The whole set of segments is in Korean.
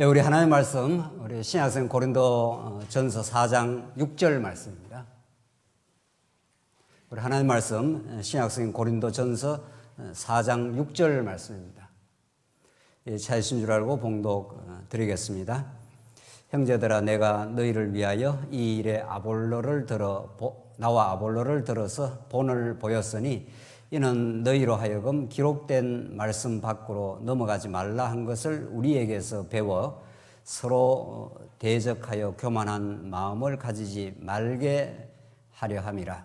우리 하나님의 말씀, 우리 신약성 고린도 전서 4장 6절 말씀입니다. 우리 하나님의 말씀, 신약성 고린도 전서 4장 6절 말씀입니다. 찾으신 줄 알고 봉독 드리겠습니다. 형제들아, 내가 너희를 위하여 이 일에 나와 아볼로를 들어서 본을 보였으니 이는 너희로 하여금 기록된 말씀 밖으로 넘어가지 말라 한 것을 우리에게서 배워 서로 대적하여 교만한 마음을 가지지 말게 하려 함이라.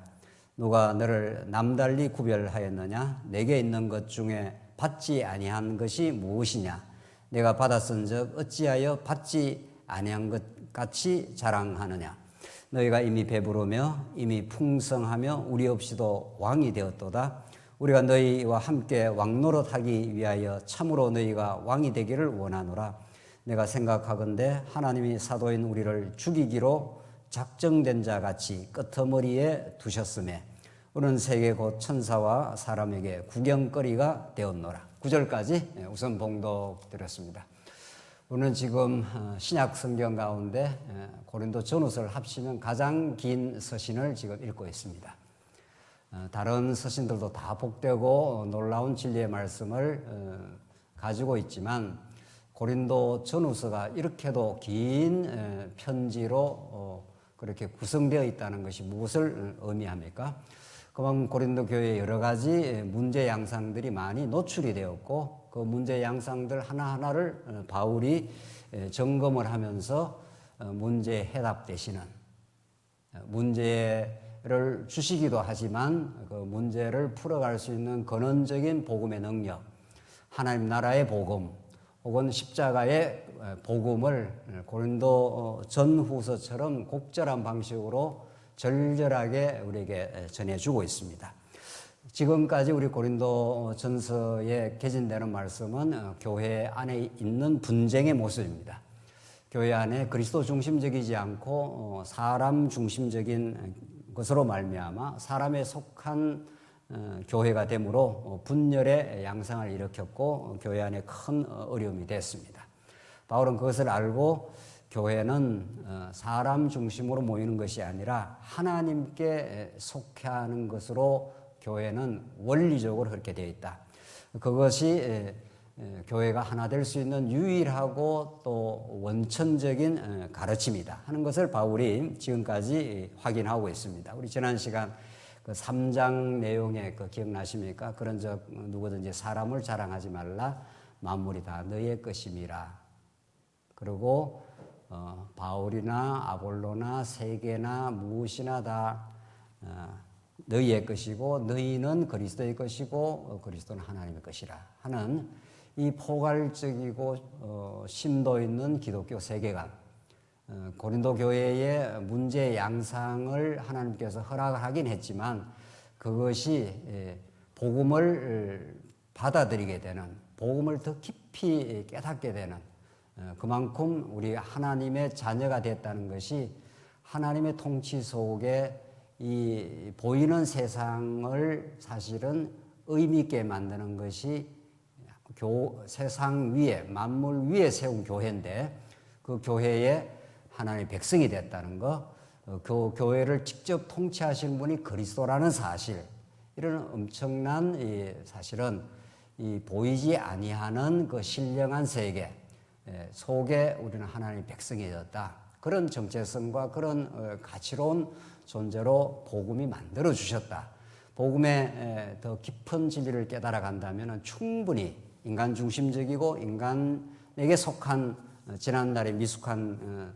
누가 너를 남달리 구별하였느냐? 내게 있는 것 중에 받지 아니한 것이 무엇이냐? 내가 받았은즉 어찌하여 받지 아니한 것 같이 자랑하느냐? 너희가 이미 배부르며 이미 풍성하며 우리 없이도 왕이 되었도다. 우리가 너희와 함께 왕노릇하기 위하여 참으로 너희가 왕이 되기를 원하노라. 내가 생각하건대 하나님이 사도인 우리를 죽이기로 작정된 자 같이 끄트머리에 두셨음에 우리는 세계 곧 천사와 사람에게 구경거리가 되었노라. 9절까지 우선 봉독 드렸습니다. 오늘 지금 신약 성경 가운데 고린도 전후서를 합치면 가장 긴 서신을 지금 읽고 있습니다. 다른 서신들도 다 복되고 놀라운 진리의 말씀을 가지고 있지만 고린도 전후서가 이렇게도 긴 편지로 그렇게 구성되어 있다는 것이 무엇을 의미합니까? 그만큼 고린도 교회에 여러 가지 문제 양상들이 많이 노출이 되었고 그 문제 양상들 하나하나를 바울이 점검을 하면서 문제 해답 되시는 문제를 주시기도 하지만 그 문제를 풀어갈 수 있는 근원적인 복음의 능력, 하나님 나라의 복음 혹은 십자가의 복음을 고린도 전후서처럼 곡절한 방식으로 절절하게 우리에게 전해주고 있습니다. 지금까지 우리 고린도 전서에 개진되는 말씀은 교회 안에 있는 분쟁의 모습입니다. 교회 안에 그리스도 중심적이지 않고 사람 중심적인 것으로 말미암아 사람에 속한 교회가 되므로 분열의 양상을 일으켰고 교회 안에 큰 어려움이 됐습니다. 바울은 그것을 알고 교회는 사람 중심으로 모이는 것이 아니라 하나님께 속해하는 것으로 교회는 원리적으로 그렇게 되어 있다. 그것이 교회가 하나 될 수 있는 유일하고 또 원천적인 가르침이다 하는 것을 바울이 지금까지 확인하고 있습니다. 우리 지난 시간 그 3장 내용에 기억나십니까? 그런 적 누구든지 사람을 자랑하지 말라. 만물이 다 너희의 것임이라. 그리고 바울이나 아볼로나 세계나 무엇이나 다 너희의 것이고 너희는 그리스도의 것이고 그리스도는 하나님의 것이라 하는 이 포괄적이고 심도 있는 기독교 세계관, 고린도 교회의 문제 양상을 하나님께서 허락하긴 했지만 그것이 복음을 받아들이게 되는, 복음을 더 깊이 깨닫게 되는, 그만큼 우리 하나님의 자녀가 됐다는 것이 하나님의 통치 속에 이 보이는 세상을 사실은 의미 있게 만드는 것이 세상 위에, 만물 위에 세운 교회인데 그 교회에 하나님의 백성이 됐다는 것, 그 교회를 직접 통치하시는 분이 그리스도라는 사실, 이런 엄청난 사실은 이 보이지 아니하는 그 신령한 세계 속에 우리는 하나님의 백성이 되었다. 그런 정체성과 그런 가치로운 존재로 복음이 만들어 주셨다. 복음의 더 깊은 진리를 깨달아 간다면 충분히 인간 중심적이고 인간에게 속한 지난날의 미숙한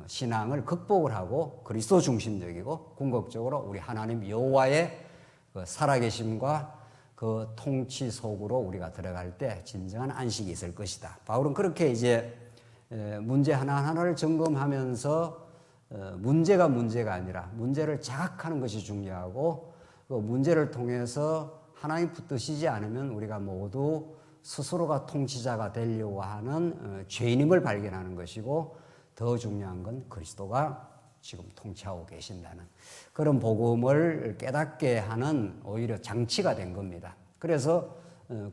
신앙을 극복을 하고 그리스도 중심적이고 궁극적으로 우리 하나님 여호와의 그 살아계심과 그 통치 속으로 우리가 들어갈 때 진정한 안식이 있을 것이다. 바울은 그렇게 이제 문제 하나하나를 점검하면서 문제가 아니라 문제를 자각하는 것이 중요하고 그 문제를 통해서 하나님 붙드시지 않으면 우리가 모두 스스로가 통치자가 되려고 하는 죄인임을 발견하는 것이고 더 중요한 건 그리스도가 지금 통치하고 계신다는 그런 복음을 깨닫게 하는 오히려 장치가 된 겁니다. 그래서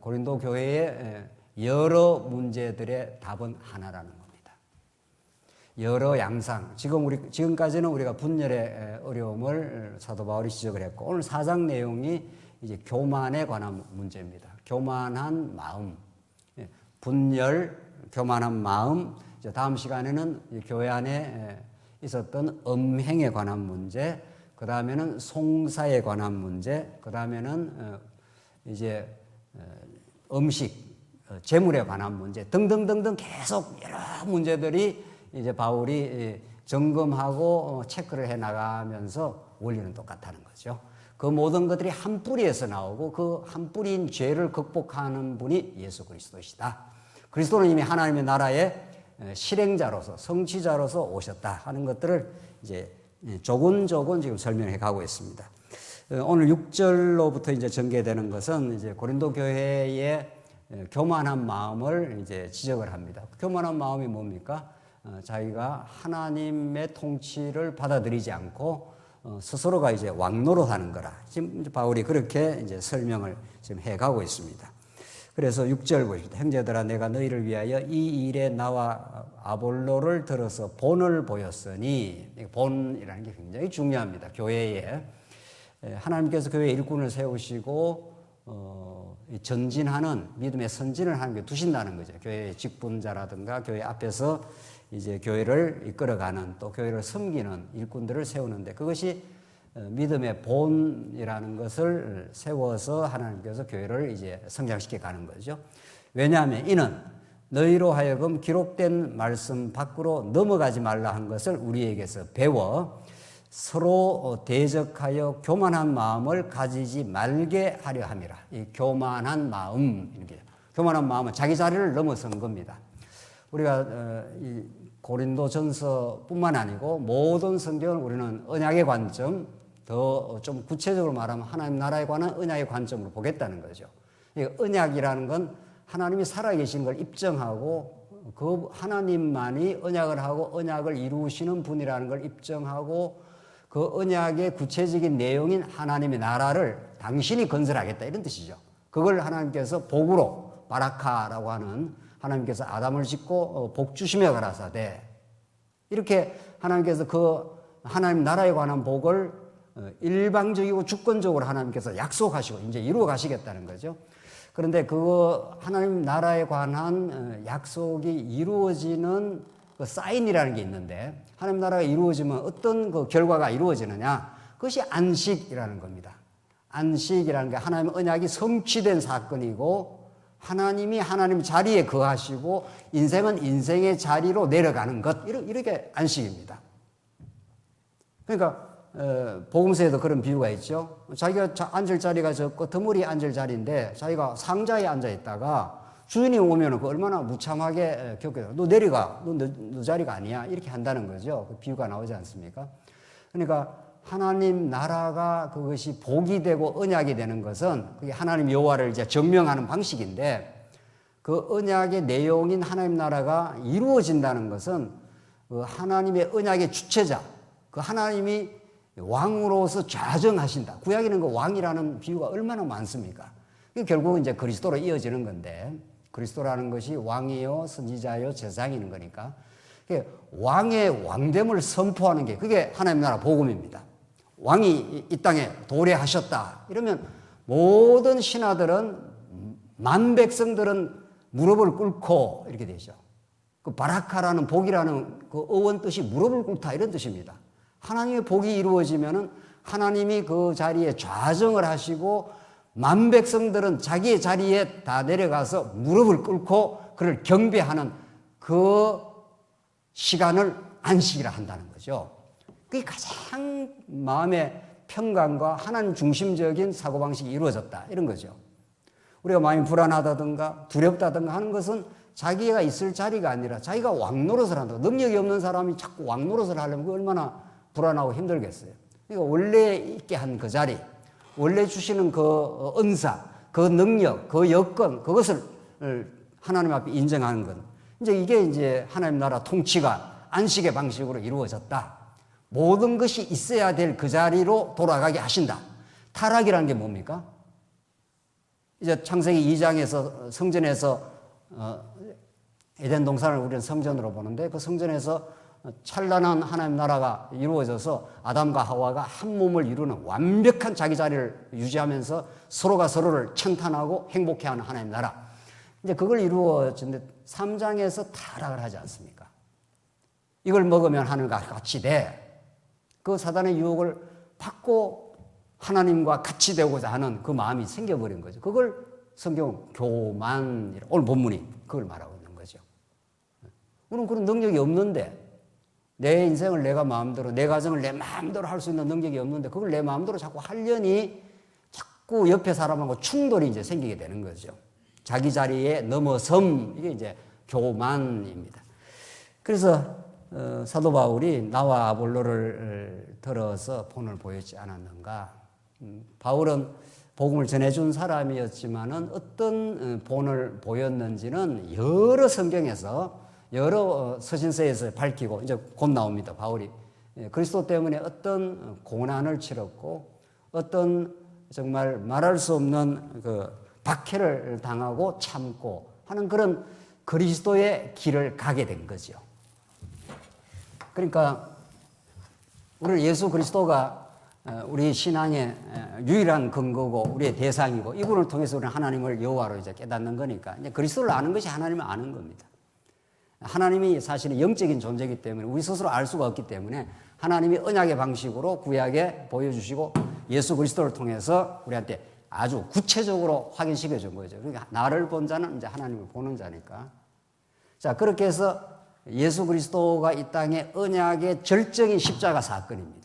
고린도 교회의 여러 문제들의 답은 하나라는 겁니다. 여러 양상. 지금까지는 우리가 분열의 어려움을 사도 바울이 지적을 했고, 오늘 4장 내용이 이제 교만에 관한 문제입니다. 교만한 마음. 분열, 교만한 마음. 이제 다음 시간에는 교회 안에 있었던 음행에 관한 문제, 그 다음에는 송사에 관한 문제, 그 다음에는 이제 음식, 재물에 관한 문제 등등등등 계속 여러 문제들이 이제 바울이 점검하고 체크를 해 나가면서 원리는 똑같다는 거죠. 그 모든 것들이 한 뿌리에서 나오고 그 한 뿌리인 죄를 극복하는 분이 예수 그리스도시다. 그리스도는 이미 하나님의 나라의 실행자로서 성취자로서 오셨다 하는 것들을 이제 조근조근 지금 설명해 가고 있습니다. 오늘 6절로부터 이제 전개되는 것은 이제 고린도 교회의 교만한 마음을 이제 지적을 합니다. 교만한 마음이 뭡니까? 자기가 하나님의 통치를 받아들이지 않고 스스로가 이제 왕노릇하는 거라. 지금 바울이 그렇게 이제 설명을 지금 해가고 있습니다. 그래서 6절 보십시오. 형제들아, 내가 너희를 위하여 이 일에 나와 아볼로를 들어서 본을 보였으니, 본이라는 게 굉장히 중요합니다. 교회에 하나님께서 교회 일꾼을 세우시고 전진하는 믿음의 선진을 하나님께 두신다는 거죠. 교회의 직분자라든가 교회 앞에서 이제 교회를 이끌어가는 또 교회를 섬기는 일꾼들을 세우는데 그것이 믿음의 본이라는 것을 세워서 하나님께서 교회를 이제 성장시켜 가는 거죠. 왜냐하면 이는 너희로 하여금 기록된 말씀 밖으로 넘어가지 말라 한 것을 우리에게서 배워 서로 대적하여 교만한 마음을 가지지 말게 하려 함이라. 이 교만한 마음, 이렇게 교만한 마음은 자기 자리를 넘어선 겁니다. 우리가 이 고린도전서뿐만 아니고 모든 성경을 우리는 언약의 관점, 더 좀 구체적으로 말하면 하나님 나라에 관한 언약의 관점으로 보겠다는 거죠. 언약이라는 건 하나님이 살아계신 걸 입증하고 그 하나님만이 언약을 하고 언약을 이루시는 분이라는 걸 입증하고 그 언약의 구체적인 내용인 하나님의 나라를 당신이 건설하겠다 이런 뜻이죠. 그걸 하나님께서 복으로 바라카라고 하는 하나님께서 아담을 짓고 복 주시며 가라사대 이렇게 하나님께서 그 하나님 나라에 관한 복을 일방적이고 주권적으로 하나님께서 약속하시고 이제 이루어 가시겠다는 거죠. 그런데 그 하나님 나라에 관한 약속이 이루어지는 그 사인이라는 게 있는데 하나님 나라가 이루어지면 어떤 그 결과가 이루어지느냐? 그것이 안식이라는 겁니다. 안식이라는 게 하나님의 언약이 성취된 사건이고 하나님이 하나님 자리에 거하시고 인생은 인생의 자리로 내려가는 것 이렇게 안식입니다. 그러니까 복음서에도 그런 비유가 있죠. 자기가 앉을 자리가 저 끄트머리 앉을 자리인데 자기가 상자에 앉아 있다가 주인이 오면 그 얼마나 무참하게 겪어요. 너 내려가. 너 자리가 아니야. 이렇게 한다는 거죠. 그 비유가 나오지 않습니까? 그러니까 하나님 나라가 그것이 복이 되고 언약이 되는 것은 그게 하나님 여호와를 이제 증명하는 방식인데 그 언약의 내용인 하나님 나라가 이루어진다는 것은 그 하나님의 언약의 주체자, 그 하나님이 왕으로서 좌정하신다. 구약에는 그 왕이라는 비유가 얼마나 많습니까? 결국은 이제 그리스도로 이어지는 건데 그리스도라는 것이 왕이요 선지자요 제사장이는 거니까 왕의 왕됨을 선포하는 게 그게 하나님 나라 복음입니다. 왕이 이 땅에 도래하셨다. 이러면 모든 신하들은 만 백성들은 무릎을 꿇고 이렇게 되죠. 그 바라카라는 복이라는 그 어원 뜻이 무릎을 꿇다 이런 뜻입니다. 하나님의 복이 이루어지면은 하나님이 그 자리에 좌정을 하시고 만 백성들은 자기의 자리에 다 내려가서 무릎을 꿇고 그를 경배하는 그 시간을 안식이라 한다는 거죠. 그게 가장 마음의 평강과 하나님 중심적인 사고방식이 이루어졌다 이런 거죠. 우리가 마음이 불안하다든가 두렵다든가 하는 것은 자기가 있을 자리가 아니라 자기가 왕노릇을 한다. 능력이 없는 사람이 자꾸 왕노릇을 하려면 그 얼마나 불안하고 힘들겠어요. 그러니까 원래 있게 한 그 자리, 원래 주시는 그 은사, 그 능력, 그 여건, 그것을 하나님 앞에 인정하는 것. 이게 이제 하나님 나라 통치가 안식의 방식으로 이루어졌다. 모든 것이 있어야 될 그 자리로 돌아가게 하신다. 타락이라는 게 뭡니까? 이제 창세기 2장에서 성전에서 에덴 동산을 우리는 성전으로 보는데 그 성전에서 찬란한 하나님 나라가 이루어져서 아담과 하와가 한 몸을 이루는 완벽한 자기 자리를 유지하면서 서로가 서로를 찬탄하고 행복해하는 하나님 나라. 이제 그걸 이루어졌는데 3장에서 타락을 하지 않습니까? 이걸 먹으면 하늘과 같이 돼. 그 사단의 유혹을 받고 하나님과 같이 되고자 하는 그 마음이 생겨버린 거죠. 그걸 성경은 교만이라, 오늘 본문이 그걸 말하고 있는 거죠. 우리는 그런 능력이 없는데, 내 인생을 내가 마음대로, 내 가정을 내 마음대로 할 수 있는 능력이 없는데, 그걸 내 마음대로 자꾸 하려니 자꾸 옆에 사람하고 충돌이 이제 생기게 되는 거죠. 자기 자리에 넘어섬, 이게 이제 교만입니다. 그래서 사도 바울이 나와 아볼로를 들어서 본을 보였지 않았는가. 바울은 복음을 전해준 사람이었지만은 어떤 본을 보였는지는 여러 성경에서 여러 서신서에서 밝히고 이제 곧 나옵니다. 바울이 그리스도 때문에 어떤 고난을 치렀고 어떤 정말 말할 수 없는 그 박해를 당하고 참고 하는 그런 그리스도의 길을 가게 된 거죠. 그러니까 우리 예수 그리스도가 우리 신앙의 유일한 근거고 우리의 대상이고 이분을 통해서 우리는 하나님을 여호와로 이제 깨닫는 거니까 이제 그리스도를 아는 것이 하나님을 아는 겁니다. 하나님이 사실은 영적인 존재이기 때문에 우리 스스로 알 수가 없기 때문에 하나님이 언약의 방식으로 구약에 보여주시고 예수 그리스도를 통해서 우리한테 아주 구체적으로 확인시켜 준 거죠. 그러니까 나를 본 자는 이제 하나님을 보는 자니까. 자, 그렇게 해서 예수 그리스도가 이 땅에 언약의 절정인 십자가 사건입니다.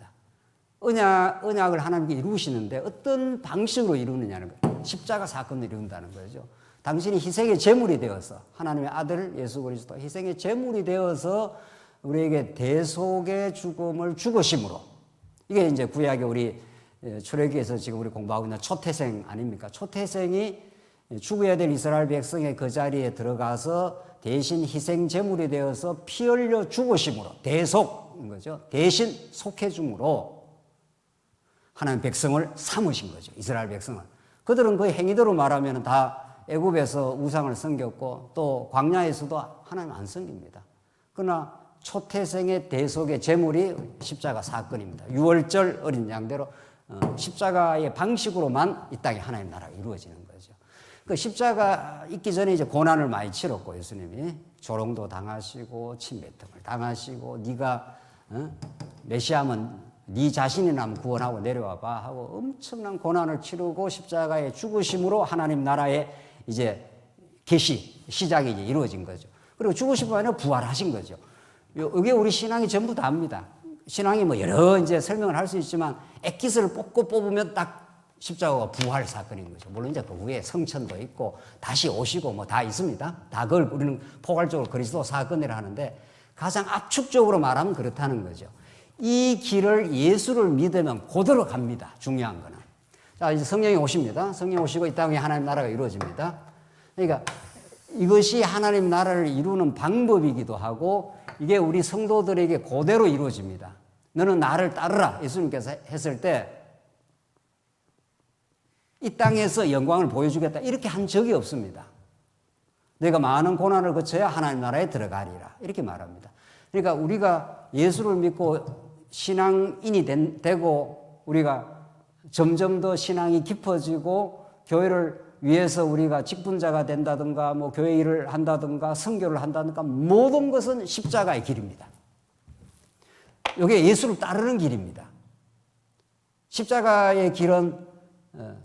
언약을 하나님께 이루시는데 어떤 방식으로 이루느냐는 거예요. 십자가 사건을 이룬다는 거죠. 당신이 희생의 제물이 되어서 하나님의 아들 예수 그리스도 희생의 제물이 되어서 우리에게 대속의 죽음을 죽으심으로 이게 이제 구약의 우리 출애굽기에서 지금 우리 공부하고 있는 초태생 아닙니까? 초태생이 죽어야 될 이스라엘 백성의 그 자리에 들어가서 대신 희생 제물이 되어서 피 흘려 죽으심으로 대속인 거죠. 대신 속해줌으로 하나님 백성을 삼으신 거죠. 이스라엘 백성을. 그들은 그 행위대로 말하면 다 애굽에서 우상을 섬겼고 또 광야에서도 하나님 안 섬깁니다. 그러나 초태생의 대속의 제물이 십자가 사건입니다. 유월절 어린 양대로 십자가의 방식으로만 이 땅에 하나님 나라가 이루어지는 거죠. 그 십자가 있기 전에 이제 고난을 많이 치렀고 예수님이 조롱도 당하시고 침뱉음을 당하시고 네가 메시아면 네 자신이라면 구원하고 내려와봐 하고 엄청난 고난을 치르고 십자가에 죽으심으로 하나님 나라의 이제 시작이 이제 이루어진 거죠. 그리고 죽으심뿐 아니라 부활하신 거죠. 이게 우리 신앙이 전부 다입니다. 신앙이 뭐 여러 이제 설명을 할 수 있지만 액기스를 뽑으면 딱 십자가가 부활 사건인 거죠. 물론 이제 그 후에 성천도 있고 다시 오시고 뭐 다 있습니다. 다 그걸 우리는 포괄적으로 그리스도 사건이라 하는데 가장 압축적으로 말하면 그렇다는 거죠. 이 길을 예수를 믿으면 그대로 갑니다. 중요한 거는. 자, 이제 성령이 오십니다. 성령이 오시고 이 땅에 하나님 나라가 이루어집니다. 그러니까 이것이 하나님 나라를 이루는 방법이기도 하고 이게 우리 성도들에게 그대로 이루어집니다. 너는 나를 따르라. 예수님께서 했을 때 이 땅에서 영광을 보여주겠다. 이렇게 한 적이 없습니다. 내가 많은 고난을 거쳐야 하나님 나라에 들어가리라. 이렇게 말합니다. 그러니까 우리가 예수를 믿고 신앙인이 되고 우리가 점점 더 신앙이 깊어지고 교회를 위해서 우리가 직분자가 된다든가 뭐 교회 일을 한다든가 선교를 한다든가 모든 것은 십자가의 길입니다. 이게 예수를 따르는 길입니다. 십자가의 길은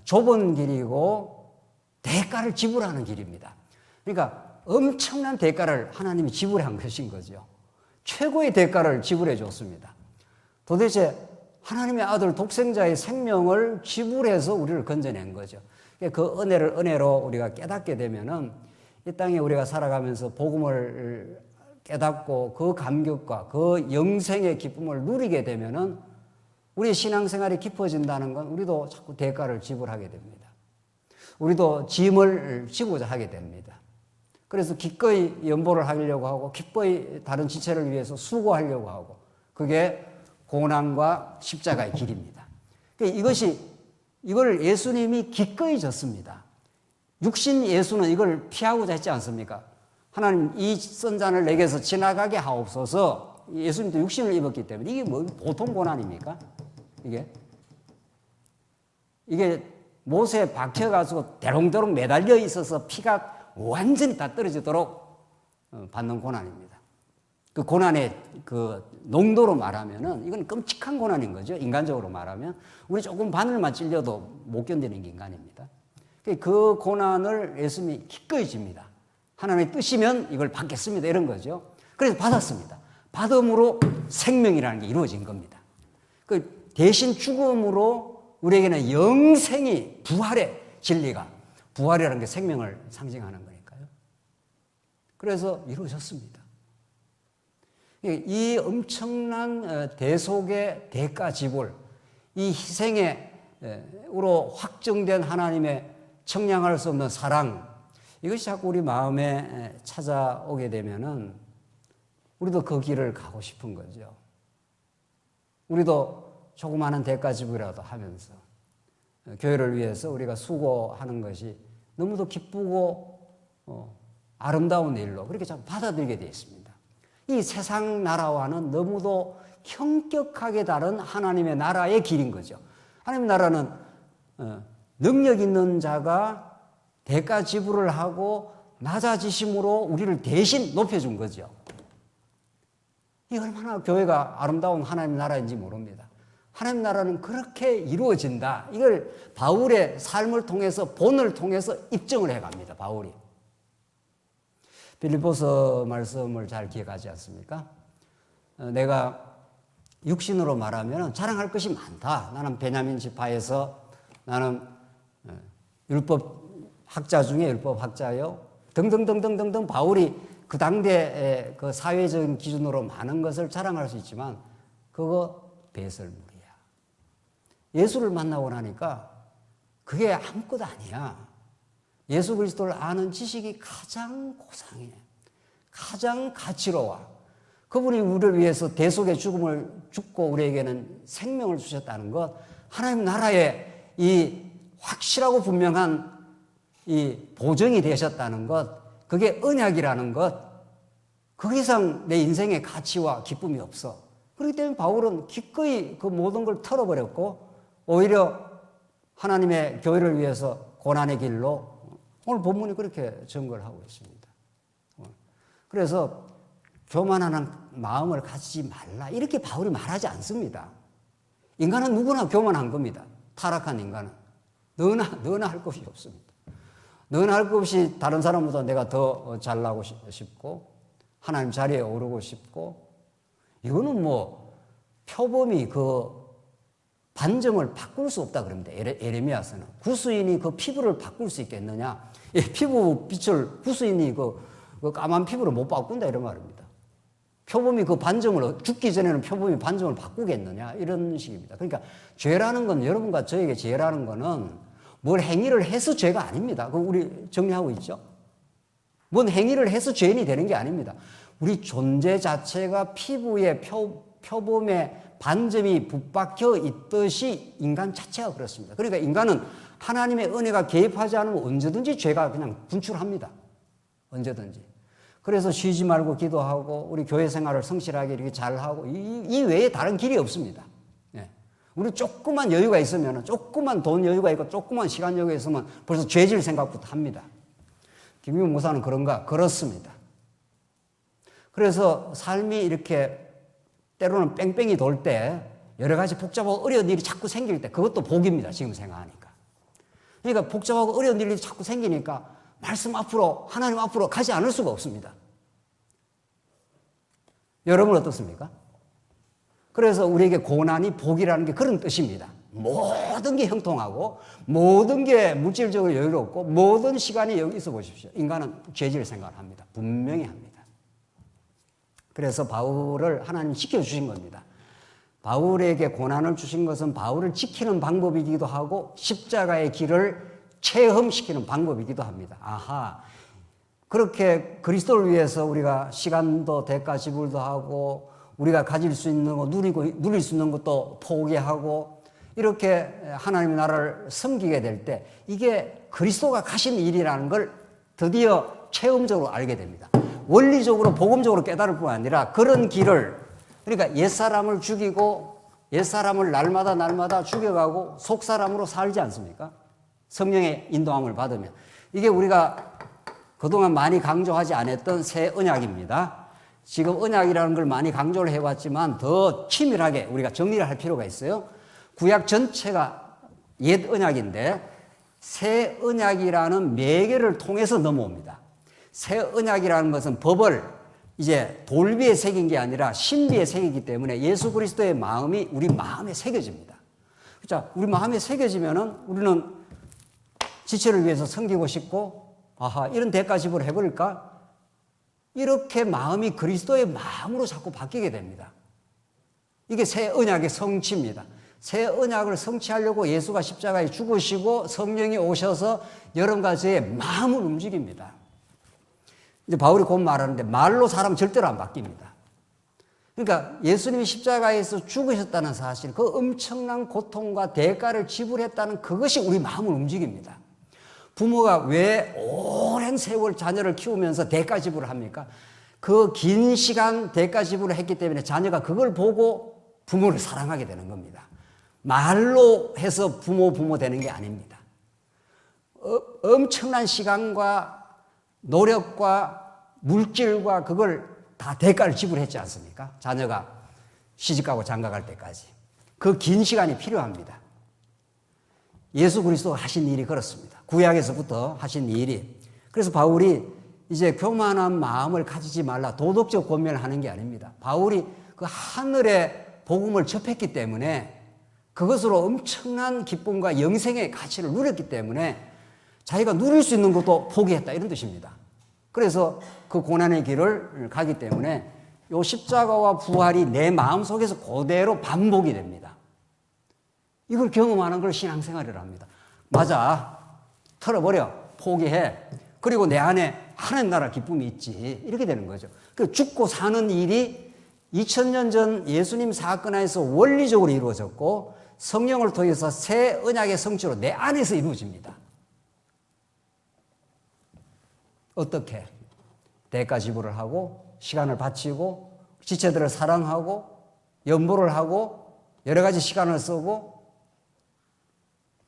좁은 길이고 대가를 지불하는 길입니다. 그러니까 엄청난 대가를 하나님이 지불한 것인 거죠. 최고의 대가를 지불해 줬습니다. 도대체 하나님의 아들 독생자의 생명을 지불해서 우리를 건져낸 거죠. 그 은혜를 은혜로 우리가 깨닫게 되면은 이 땅에 우리가 살아가면서 복음을 깨닫고 그 감격과 그 영생의 기쁨을 누리게 되면은 우리의 신앙생활이 깊어진다는 건 우리도 자꾸 대가를 지불하게 됩니다. 우리도 짐을 지고자 하게 됩니다. 그래서 기꺼이 연보를 하려고 하고 기꺼이 다른 지체를 위해서 수고하려고 하고 그게 고난과 십자가의 길입니다. 이걸 예수님이 기꺼이 졌습니다. 육신 예수는 이걸 피하고자 했지 않습니까? 하나님 이 선잔을 내게서 지나가게 하옵소서 예수님도 육신을 입었기 때문에 이게 뭐 보통 고난입니까? 이게 못에 박혀가지고 대롱대롱 매달려 있어서 피가 완전히 다 떨어지도록 받는 고난입니다. 그 고난의 그 농도로 말하면은 이건 끔찍한 고난인 거죠. 인간적으로 말하면 우리 조금 바늘만 찔려도 못 견디는 게 인간입니다. 그 고난을 예수님이 기꺼이 줍니다. 하나님의 뜻이면 이걸 받겠습니다. 이런 거죠. 그래서 받았습니다. 받음으로 생명이라는 게 이루어진 겁니다. 그 대신 죽음으로 우리에게는 영생이 부활의 진리가 부활이라는 게 생명을 상징하는 거니까요. 그래서 이루어졌습니다. 이 엄청난 대속의 대가 지불, 이 희생으로 확정된 하나님의 청량할 수 없는 사랑, 이것이 자꾸 우리 마음에 찾아오게 되면은 우리도 그 길을 가고 싶은 거죠. 우리도 조그마한 대가 지불이라도 하면서 교회를 위해서 우리가 수고하는 것이 너무도 기쁘고 아름다운 일로 그렇게 자꾸 받아들이게 되어 있습니다. 이 세상 나라와는 너무도 현격하게 다른 하나님의 나라의 길인 거죠. 하나님의 나라는 능력 있는 자가 대가 지불을 하고 낮아지심으로 우리를 대신 높여준 거죠. 이 얼마나 교회가 아름다운 하나님의 나라인지 모릅니다. 하나님 나라는 그렇게 이루어진다. 이걸 바울의 삶을 통해서 본을 통해서 입증을 해갑니다. 바울이. 빌립보서 말씀을 잘 기억하지 않습니까? 내가 육신으로 말하면 자랑할 것이 많다. 나는 베냐민 지파에서 나는 율법 학자 중에 율법 학자요. 등등등등등등 바울이 그 당대의 그 사회적인 기준으로 많은 것을 자랑할 수 있지만 그거 배설물이야. 예수를 만나고 나니까 그게 아무것도 아니야. 예수 그리스도를 아는 지식이 가장 고상해. 가장 가치로워. 그분이 우리를 위해서 대속의 죽음을 죽고 우리에게는 생명을 주셨다는 것, 하나님 나라의 이 확실하고 분명한 이 보증이 되셨다는 것, 그게 언약이라는 것, 그 이상 내 인생의 가치와 기쁨이 없어. 그렇기 때문에 바울은 기꺼이 그 모든 걸 털어버렸고 오히려 하나님의 교회를 위해서 고난의 길로 오늘 본문이 그렇게 증거를 하고 있습니다. 그래서 교만하는 마음을 가지지 말라 이렇게 바울이 말하지 않습니다. 인간은 누구나 교만한 겁니다. 타락한 인간은 너나 할 것이 없습니다. 너나 할 것 없이 다른 사람보다 내가 더 잘나고 싶고 하나님 자리에 오르고 싶고 이거는 뭐 표범이 그 반점을 바꿀 수 없다 그럽니다. 에레미야서는 구수인이 그 피부를 바꿀 수 있겠느냐? 피부 빛을 구수인이 그 까만 피부를 못 바꾼다 이런 말입니다. 표범이 그 반점을 죽기 전에는 표범이 반점을 바꾸겠느냐 이런 식입니다. 그러니까 죄라는 건 여러분과 저에게 죄라는 거는 뭘 행위를 해서 죄가 아닙니다. 그거 우리 정리하고 있죠. 뭔 행위를 해서 죄인이 되는 게 아닙니다. 우리 존재 자체가 피부에 표범의 반점이 붙박혀 있듯이 인간 자체가 그렇습니다. 그러니까 인간은 하나님의 은혜가 개입하지 않으면 언제든지 죄가 그냥 분출합니다. 언제든지. 그래서 쉬지 말고 기도하고 우리 교회 생활을 성실하게 이렇게 잘하고 이 외에 다른 길이 없습니다. 예. 우리 조그만 여유가 있으면 조그만 돈 여유가 있고 조그만 시간 여유가 있으면 벌써 죄질 생각부터 합니다. 김용훈 목사는 그런가? 그렇습니다. 그래서 삶이 이렇게 때로는 뺑뺑이 돌 때 여러 가지 복잡하고 어려운 일이 자꾸 생길 때 그것도 복입니다. 지금 생각하니까. 그러니까 복잡하고 어려운 일이 자꾸 생기니까 말씀 앞으로 하나님 앞으로 가지 않을 수가 없습니다. 여러분 어떻습니까? 그래서 우리에게 고난이 복이라는 게 그런 뜻입니다. 모든 게 형통하고 모든 게 물질적으로 여유롭고 모든 시간이 여기 있어 보십시오. 인간은 죄질 생각을 합니다. 분명히 합니다. 그래서 바울을 하나님 지켜주신 겁니다. 바울에게 고난을 주신 것은 바울을 지키는 방법이기도 하고 십자가의 길을 체험시키는 방법이기도 합니다. 아하, 그렇게 그리스도를 위해서 우리가 시간도 대가 지불도 하고 우리가 가질 수 있는 거 누릴 수 있는 것도 포기하고 이렇게 하나님의 나라를 섬기게 될 때 이게 그리스도가 가신 일이라는 걸 드디어 체험적으로 알게 됩니다. 원리적으로 복음적으로 깨달을 뿐 아니라 그런 길을 그러니까 옛사람을 죽이고 옛사람을 날마다 죽여가고 속사람으로 살지 않습니까? 성령의 인도함을 받으면. 이게 우리가 그동안 많이 강조하지 않았던 새 언약입니다. 지금 언약이라는 걸 많이 강조를 해왔지만 더 치밀하게 우리가 정리를 할 필요가 있어요. 구약 전체가 옛 언약인데 새 언약이라는 매개를 통해서 넘어옵니다. 새 언약이라는 것은 법을 이제 돌비에 새긴 게 아니라 신비에 새기기 때문에 예수 그리스도의 마음이 우리 마음에 새겨집니다. 자, 우리 마음에 새겨지면은 우리는 지체를 위해서 섬기고 싶고, 아하, 이런 대가 지불을 해버릴까? 이렇게 마음이 그리스도의 마음으로 자꾸 바뀌게 됩니다. 이게 새 언약의 성취입니다. 새 언약을 성취하려고 예수가 십자가에 죽으시고 성령이 오셔서 여러분과 저의 마음을 움직입니다. 이제 바울이 곧 말하는데 말로 사람 절대로 안 바뀝니다. 그러니까 예수님이 십자가에서 죽으셨다는 사실, 그 엄청난 고통과 대가를 지불했다는 그것이 우리 마음을 움직입니다. 부모가 왜 오랜 세월 자녀를 키우면서 대가 지불을 합니까? 그 긴 시간 대가 지불을 했기 때문에 자녀가 그걸 보고 부모를 사랑하게 되는 겁니다. 말로 해서 부모 되는 게 아닙니다. 엄청난 시간과 노력과 물질과 그걸 다 대가를 지불했지 않습니까? 자녀가 시집가고 장가갈 때까지. 그 긴 시간이 필요합니다. 예수 그리스도가 하신 일이 그렇습니다. 구약에서부터 하신 일이. 그래서 바울이 이제 교만한 마음을 가지지 말라, 도덕적 권면을 하는 게 아닙니다. 바울이 그 하늘의 복음을 접했기 때문에 그것으로 엄청난 기쁨과 영생의 가치를 누렸기 때문에 자기가 누릴 수 있는 것도 포기했다, 이런 뜻입니다. 그래서 그 고난의 길을 가기 때문에 이 십자가와 부활이 내 마음속에서 그대로 반복이 됩니다. 이걸 경험하는 걸 신앙생활이라 합니다. 맞아, 털어버려, 포기해. 그리고 내 안에 하나님 나라 기쁨이 있지, 이렇게 되는 거죠. 그 죽고 사는 일이 2000년 전 예수님 사건 안에서 원리적으로 이루어졌고 성령을 통해서 새 언약의 성취로 내 안에서 이루어집니다. 어떻게? 대가 지불을 하고 시간을 바치고 지체들을 사랑하고 연보를 하고 여러 가지 시간을 쓰고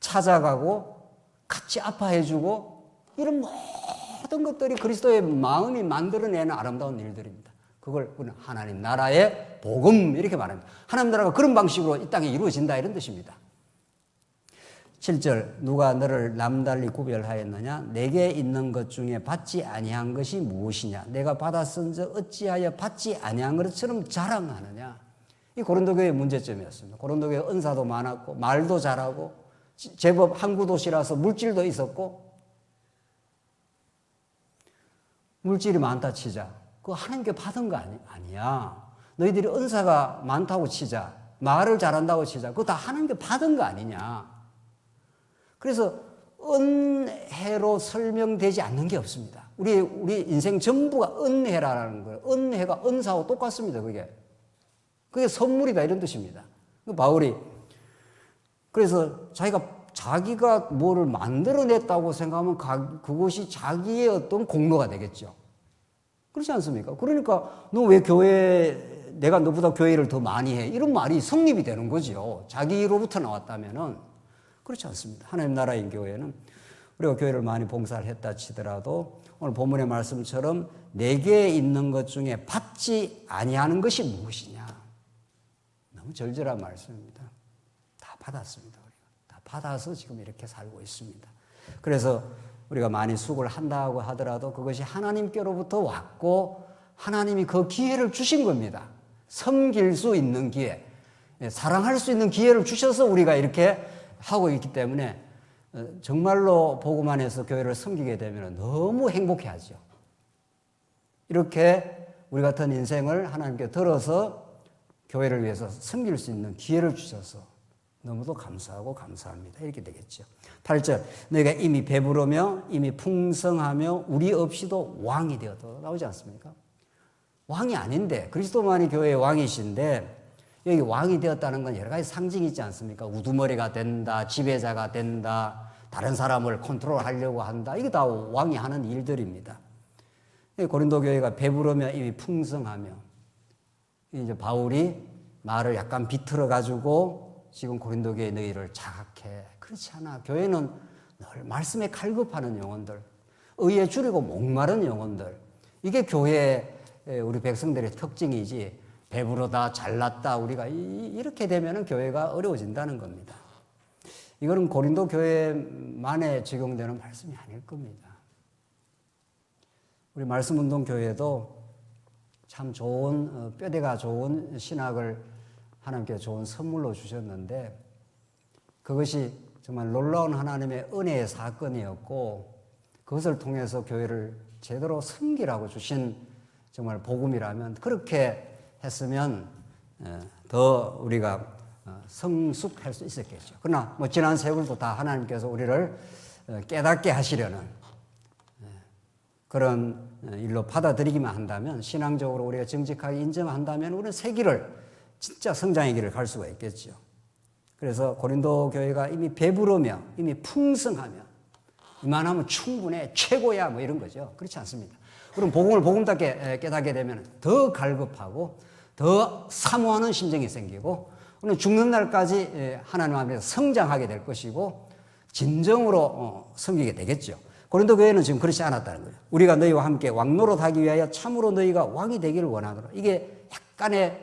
찾아가고 같이 아파해주고 이런 모든 것들이 그리스도의 마음이 만들어내는 아름다운 일들입니다. 그걸 우리는 하나님 나라의 복음 이렇게 말합니다. 하나님 나라가 그런 방식으로 이 땅에 이루어진다, 이런 뜻입니다. 7절, 누가 너를 남달리 구별하였느냐? 내게 있는 것 중에 받지 아니한 것이 무엇이냐? 내가 받았은즉 어찌하여 받지 아니한 것처럼 자랑하느냐? 이 고린도 교회의 문제점이었습니다. 고린도 교회 은사도 많았고 말도 잘하고 제법 항구 도시라서 물질도 있었고, 물질이 많다 치자, 그거 하나님께 받은 거 아니야. 너희들이 은사가 많다고 치자, 말을 잘한다고 치자, 그거 다 하나님께 받은 거 아니냐. 그래서 은혜로 설명되지 않는 게 없습니다. 우리 인생 전부가 은혜라는 거예요. 은혜가 은사와 똑같습니다. 그게 선물이다, 이런 뜻입니다. 바울이 그래서 자기가 뭐를 만들어냈다고 생각하면 그것이 자기의 어떤 공로가 되겠죠. 그렇지 않습니까? 그러니까 너 왜 내가 너보다 교회를 더 많이 해, 이런 말이 성립이 되는 거죠. 자기로부터 나왔다면은. 그렇지 않습니다. 하나님 나라인 교회는 우리가 교회를 많이 봉사를 했다 치더라도 오늘 본문의 말씀처럼 내게 있는 것 중에 받지 아니하는 것이 무엇이냐. 너무 절절한 말씀입니다. 다 받았습니다. 우리가 다 받아서 지금 이렇게 살고 있습니다. 그래서 우리가 많이 수고를 한다고 하더라도 그것이 하나님께로부터 왔고 하나님이 그 기회를 주신 겁니다. 섬길 수 있는 기회, 사랑할 수 있는 기회를 주셔서 우리가 이렇게 하고 있기 때문에 정말로 복음 안에서 교회를 섬기게 되면 너무 행복해하죠. 이렇게 우리 같은 인생을 하나님께 들어서 교회를 위해서 섬길 수 있는 기회를 주셔서 너무도 감사하고 감사합니다. 이렇게 되겠죠. 8절, 너희가 이미 배부르며 이미 풍성하며 우리 없이도 왕이 되어도, 나오지 않습니까? 왕이 아닌데, 그리스도만이 교회의 왕이신데 여기 왕이 되었다는 건 여러 가지 상징이 있지 않습니까? 우두머리가 된다, 지배자가 된다, 다른 사람을 컨트롤하려고 한다. 이게 다 왕이 하는 일들입니다. 고린도 교회가 배부르며 이미 풍성하며, 이제 바울이 말을 약간 비틀어 가지고 지금 고린도 교회 너희를 자각해. 그렇지 않아. 교회는 늘 말씀에 갈급하는 영혼들, 의에 줄이고 목마른 영혼들. 이게 교회 우리 백성들의 특징이지. 배부르다, 잘났다, 우리가 이렇게 되면 교회가 어려워진다는 겁니다. 이거는 고린도 교회만에 적용되는 말씀이 아닐 겁니다. 우리 말씀운동 교회도 참 좋은 뼈대가 좋은 신학을 하나님께 좋은 선물로 주셨는데 그것이 정말 놀라운 하나님의 은혜의 사건이었고 그것을 통해서 교회를 제대로 섬기라고 주신 정말 복음이라면 그렇게 했으면 더 우리가 성숙할 수 있었겠죠. 그러나 뭐 지난 세월도 다 하나님께서 우리를 깨닫게 하시려는 그런 일로 받아들이기만 한다면 신앙적으로 우리가 정직하게 인정한다면 우리는 새 길을 진짜 성장의 길을 갈 수가 있겠죠. 그래서 고린도 교회가 이미 배부르며 이미 풍성하며 이만하면 충분해 최고야 뭐 이런 거죠. 그렇지 않습니다. 그럼 복음을 복음답게 깨닫게 되면 더 갈급하고 더 사모하는 심정이 생기고 우리는 죽는 날까지 하나님 앞에서 성장하게 될 것이고 진정으로 섬기게 되겠죠. 고린도 교회는 지금 그렇지 않았다는 거예요. 우리가 너희와 함께 왕노릇하기 위하여 참으로 너희가 왕이 되기를 원하노라. 이게 약간의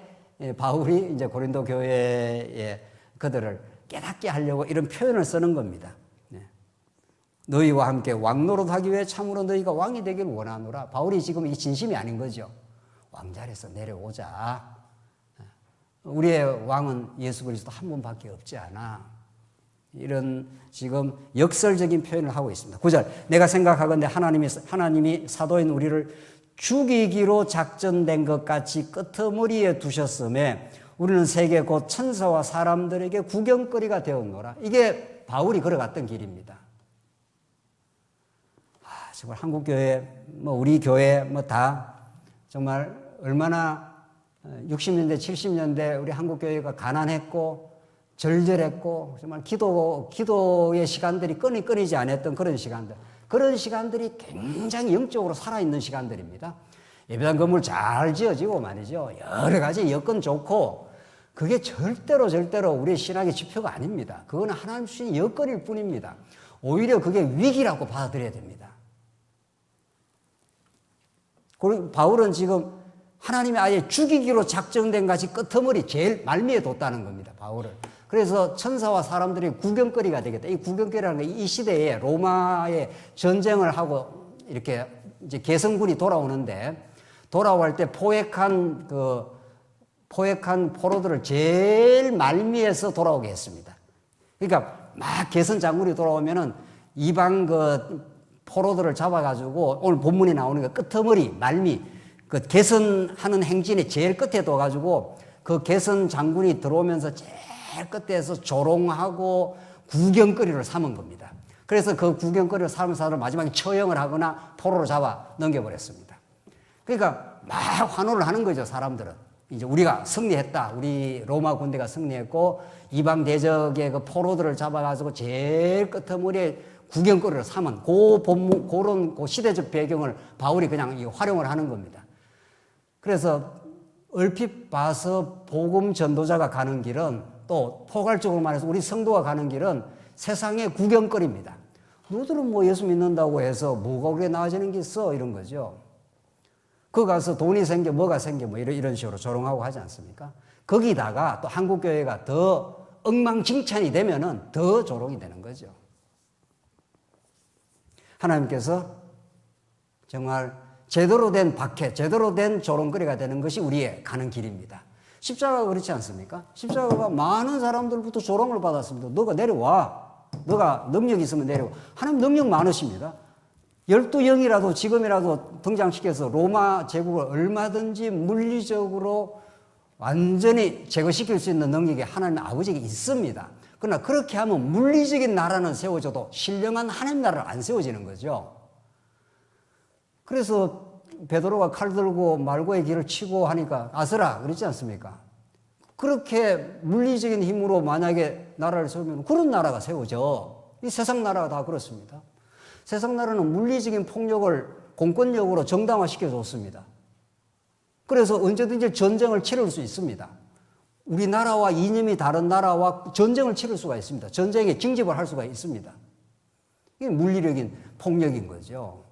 바울이 이제 고린도 교회에 그들을 깨닫게 하려고 이런 표현을 쓰는 겁니다. 너희와 함께 왕노릇하기 위해 참으로 너희가 왕이 되기를 원하노라. 바울이 지금 이 진심이 아닌 거죠. 왕자리에서 내려오자. 우리의 왕은 예수 그리스도 한 분밖에 없지 않아. 이런 지금 역설적인 표현을 하고 있습니다. 9절 내가 생각하건대 하나님이 사도인 우리를 죽이기로 작전된 것 같이 끄트머리에 두셨음에 우리는 세계 곧 천사와 사람들에게 구경거리가 되었노라. 이게 바울이 걸어갔던 길입니다. 정말 한국 교회, 뭐 우리 교회 뭐 다 정말 얼마나 60년대, 70년대 우리 한국 교회가 가난했고 절절했고 정말 기도의 시간들이 끊이지 않았던 그런 시간들이 굉장히 영적으로 살아있는 시간들입니다. 예배당 건물 잘 지어지고 말이죠. 여러 가지 여건 좋고 그게 절대로 우리의 신학의 지표가 아닙니다. 그건 하나님 주신 여건일 뿐입니다. 오히려 그게 위기라고 받아들여야 됩니다. 바울은 지금 하나님이 아예 죽이기로 작정된 것이 끄트머리 제일 말미에 뒀다는 겁니다. 바울을. 그래서 천사와 사람들이 구경거리가 되겠다. 이 구경거리라는 게 이 시대에 로마의 전쟁을 하고 이렇게 이제 개성군이 돌아오는데 돌아올 때 포획한 포로들을 제일 말미에서 돌아오게 했습니다. 그러니까 막 개선 장군이 돌아오면은 이방 포로들을 잡아가지고 오늘 본문에 나오는 거 끄트머리, 말미, 그 개선하는 행진의 제일 끝에 둬가지고 그 개선 장군이 들어오면서 제일 끝에서 조롱하고 구경거리를 삼은 겁니다. 그래서 그 구경거리를 삼은 사람을 마지막에 처형을 하거나 포로로 잡아 넘겨버렸습니다. 그러니까 막 환호를 하는 거죠, 사람들은. 이제 우리가 승리했다. 우리 로마 군대가 승리했고 이방 대적의 그 포로들을 잡아가지고 제일 끄트머리에 구경거리를 삼은 그런 시대적 배경을 바울이 그냥 활용을 하는 겁니다. 그래서 얼핏 봐서 복음 전도자가 가는 길은 또 포괄적으로 말해서 우리 성도가 가는 길은 세상의 구경거리입니다. 너들은 뭐 예수 믿는다고 해서 뭐가 그렇게 나아지는 게 있어? 이런 거죠. 그 가서 돈이 생겨 뭐가 생겨 뭐 이런 식으로 조롱하고 하지 않습니까? 거기다가 또 한국교회가 더 엉망진창이 되면은 더 조롱이 되는 거죠. 하나님께서 정말 제대로 된 박해, 제대로 된 조롱거리가 되는 것이 우리의 가는 길입니다. 십자가가 그렇지 않습니까? 십자가가 많은 사람들부터 조롱을 받았습니다. 너가 내려와. 너가 능력 있으면 내려와. 하나님 능력 많으십니다. 12영이라도 지금이라도 등장시켜서 로마 제국을 얼마든지 물리적으로 완전히 제거시킬 수 있는 능력이 하나님 아버지에게 있습니다. 그러나 그렇게 하면 물리적인 나라는 세워져도 신령한 하나님 나라는 안 세워지는 거죠. 그래서 베드로가 칼 들고 말고의 길을 치고 하니까 아서라 그렇지 않습니까? 그렇게 물리적인 힘으로 만약에 나라를 세우면 그런 나라가 세워져. 이 세상 나라가 다 그렇습니다. 세상 나라는 물리적인 폭력을 공권력으로 정당화시켜 줬습니다. 그래서 언제든지 전쟁을 치를 수 있습니다. 우리나라와 이념이 다른 나라와 전쟁을 치를 수가 있습니다. 전쟁에 징집을 할 수가 있습니다. 이게 물리적인 폭력인 거죠.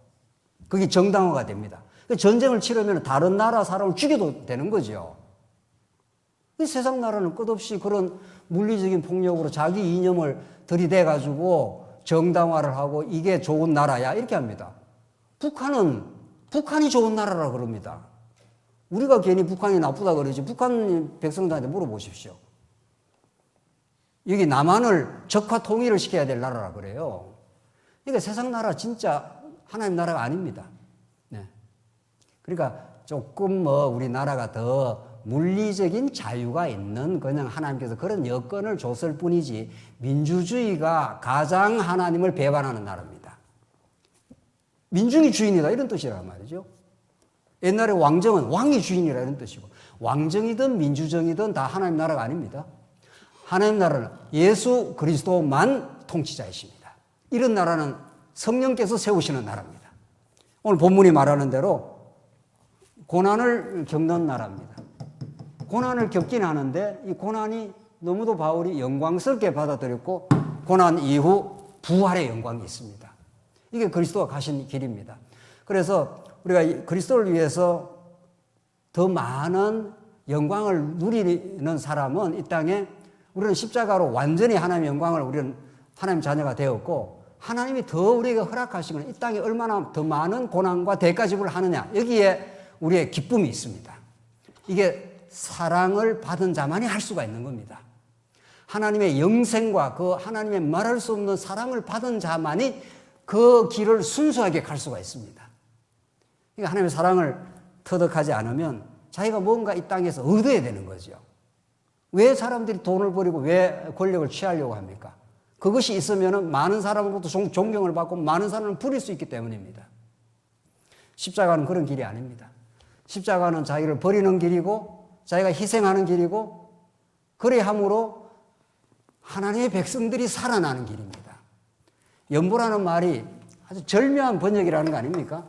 그게 정당화가 됩니다. 전쟁을 치르면 다른 나라 사람을 죽여도 되는 거죠. 세상 나라는 끝없이 그런 물리적인 폭력으로 자기 이념을 들이대가지고 정당화를 하고 이게 좋은 나라야 이렇게 합니다. 북한이 좋은 나라라 그럽니다. 우리가 괜히 북한이 나쁘다 그러지 북한 백성들한테 물어보십시오. 여기 남한을 적화 통일을 시켜야 될 나라라 그래요. 그러니까 세상 나라 진짜 하나님 나라가 아닙니다. 네. 그러니까 조금 우리나라가 더 물리적인 자유가 있는 그냥 하나님께서 그런 여건을 줬을 뿐이지 민주주의가 가장 하나님을 배반하는 나라입니다. 민중이 주인이다 이런 뜻이란 말이죠. 옛날에 왕정은 왕이 주인이라 이런 뜻이고 왕정이든 민주정이든 다 하나님 나라가 아닙니다. 하나님 나라는 예수 그리스도만 통치자이십니다. 이런 나라는 성령께서 세우시는 나라입니다. 오늘 본문이 말하는 대로 고난을 겪는 나라입니다. 고난을 겪긴 하는데 이 고난이 너무도 바울이 영광스럽게 받아들였고 고난 이후 부활의 영광이 있습니다. 이게 그리스도가 가신 길입니다. 그래서 우리가 그리스도를 위해서 더 많은 영광을 누리는 사람은 이 땅에 우리는 십자가로 완전히 하나님의 영광을 우리는 하나님 자녀가 되었고 하나님이 더 우리에게 허락하시거나 이 땅에 얼마나 더 많은 고난과 대가 지불을 하느냐 여기에 우리의 기쁨이 있습니다. 이게 사랑을 받은 자만이 할 수가 있는 겁니다. 하나님의 영생과 그 하나님의 말할 수 없는 사랑을 받은 자만이 그 길을 순수하게 갈 수가 있습니다. 그러니까 하나님의 사랑을 터득하지 않으면 자기가 뭔가 이 땅에서 얻어야 되는 거죠. 왜 사람들이 돈을 버리고 왜 권력을 취하려고 합니까? 그것이 있으면 많은 사람으로부터 존경을 받고 많은 사람을 부릴 수 있기 때문입니다. 십자가는 그런 길이 아닙니다. 십자가는 자기를 버리는 길이고 자기가 희생하는 길이고 그래함으로 하나님의 백성들이 살아나는 길입니다. 연보라는 말이 아주 절묘한 번역이라는 거 아닙니까?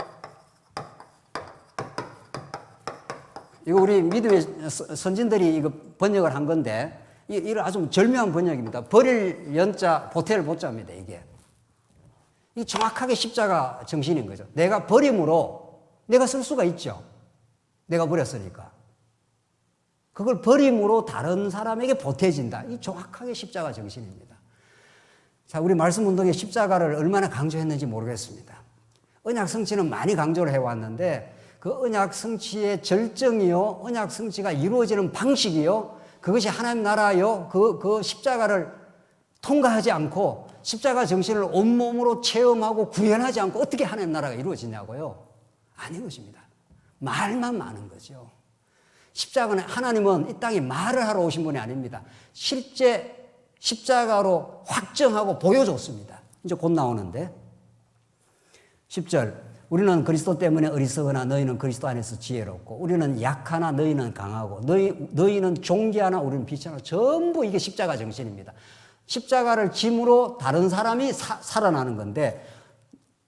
이거 우리 믿음의 선진들이 이거 번역을 한 건데 이거 아주 절묘한 번역입니다. 버릴 연자 보태를 보자입니다. 이게 정확하게 십자가 정신인 거죠. 내가 버림으로 내가 쓸 수가 있죠. 내가 버렸으니까. 그걸 버림으로 다른 사람에게 보태진다. 이 정확하게 십자가 정신입니다. 자, 우리 말씀 운동에 십자가를 얼마나 강조했는지 모르겠습니다. 언약 성취는 많이 강조를 해왔는데 그 언약 성취의 절정이요, 언약 성취가 이루어지는 방식이요, 그것이 하나님 나라요, 그 십자가를 통과하지 않고 십자가 정신을 온몸으로 체험하고 구현하지 않고 어떻게 하나님 나라가 이루어지냐고요? 아닌 것입니다. 말만 많은 거죠. 십자가는 하나님은 이 땅에 말을 하러 오신 분이 아닙니다. 실제 십자가로 확정하고 보여줬습니다. 이제 곧 나오는데 10절 우리는 그리스도 때문에 어리석으나 너희는 그리스도 안에서 지혜롭고 우리는 약하나 너희는 강하고 너희는 존귀하나 우리는 비천하나 전부 이게 십자가 정신입니다. 십자가를 짐으로 다른 사람이 살아나는 건데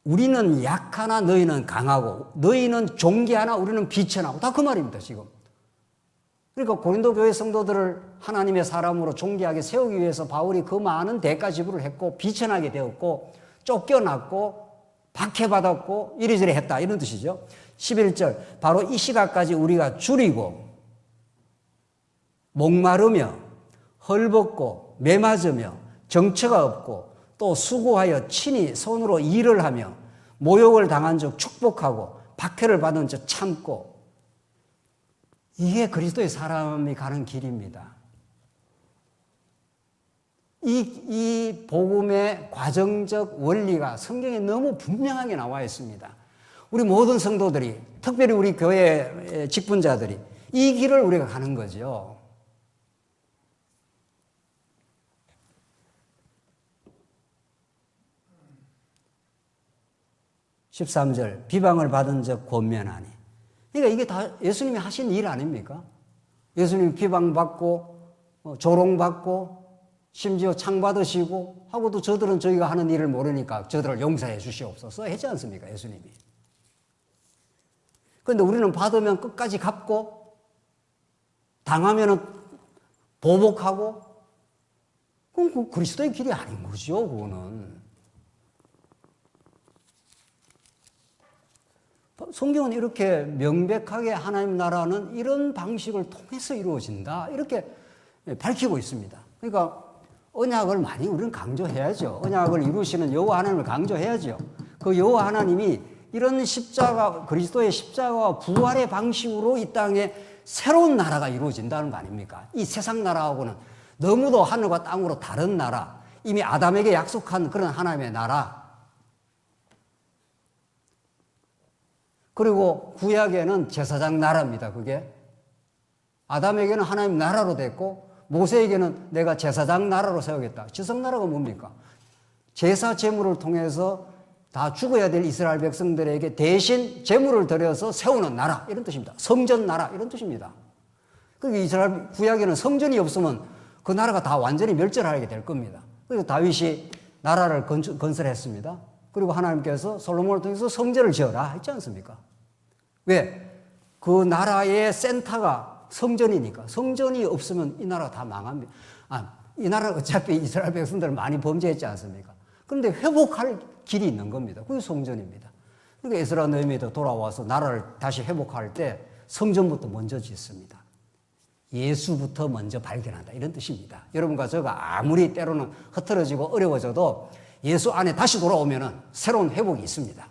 우리는 약하나 너희는 강하고 너희는 존귀하나 우리는 비천하고 다 그 말입니다. 지금. 그러니까 고린도 교회 성도들을 하나님의 사람으로 존귀하게 세우기 위해서 바울이 그 많은 대가 지불을 했고 비천하게 되었고 쫓겨났고 박해받았고 이리저리 했다 이런 뜻이죠. 11절 바로 이 시각까지 우리가 줄이고 목마르며 헐벗고 매맞으며 정처가 없고 또 수고하여 친히 손으로 일을 하며 모욕을 당한 적 축복하고 박해를 받은 적 참고 이게 그리스도의 사람이 가는 길입니다. 이 복음의 과정적 원리가 성경에 너무 분명하게 나와 있습니다. 우리 모든 성도들이, 특별히 우리 교회 직분자들이 이 길을 우리가 가는 거죠. (13절) 비방을 받은 적 권면하니. 그러니까 이게 다 예수님이 하신 일 아닙니까? 예수님이 비방받고 조롱받고 심지어 창받으시고 하고도 저들은 저희가 하는 일을 모르니까 저들을 용서해 주시옵소서 했지 않습니까? 예수님이. 그런데 우리는 받으면 끝까지 갚고 당하면은 보복하고, 그럼 그 그리스도의 길이 아닌 거죠, 그거는. 성경은 이렇게 명백하게 하나님 나라는 이런 방식을 통해서 이루어진다, 이렇게 밝히고 있습니다. 그러니까 언약을 많이 우리는 강조해야죠. 언약을 이루시는 여호와 하나님을 강조해야죠. 그 여호와 하나님이 이런 십자가, 그리스도의 십자가와 부활의 방식으로 이 땅에 새로운 나라가 이루어진다는 거 아닙니까? 이 세상 나라하고는 너무도 하늘과 땅으로 다른 나라, 이미 아담에게 약속한 그런 하나님의 나라. 그리고 구약에는 제사장 나라입니다, 그게. 아담에게는 하나님 나라로 됐고, 모세에게는 내가 제사장 나라로 세우겠다. 지성 나라가 뭡니까? 제사 제물을 통해서 다 죽어야 될 이스라엘 백성들에게 대신 제물을 드려서 세우는 나라, 이런 뜻입니다. 성전 나라, 이런 뜻입니다. 그러니까 이스라엘 구약에는 성전이 없으면 그 나라가 다 완전히 멸절하게 될 겁니다. 그래서 다윗이 나라를 건설했습니다. 그리고 하나님께서 솔로몬을 통해서 성전을 지어라 했지 않습니까? 왜? 그 나라의 센터가 성전이니까. 성전이 없으면 이 나라가 다 망합니다. 이 나라는 어차피 이스라엘 백성들은 많이 범죄했지 않습니까? 그런데 회복할 길이 있는 겁니다. 그게 성전입니다. 그러니까 에스라 느헤미야도 돌아와서 나라를 다시 회복할 때 성전부터 먼저 짓습니다. 예수부터 먼저 발견한다, 이런 뜻입니다. 여러분과 저가 아무리 때로는 흐트러지고 어려워져도 예수 안에 다시 돌아오면은 새로운 회복이 있습니다.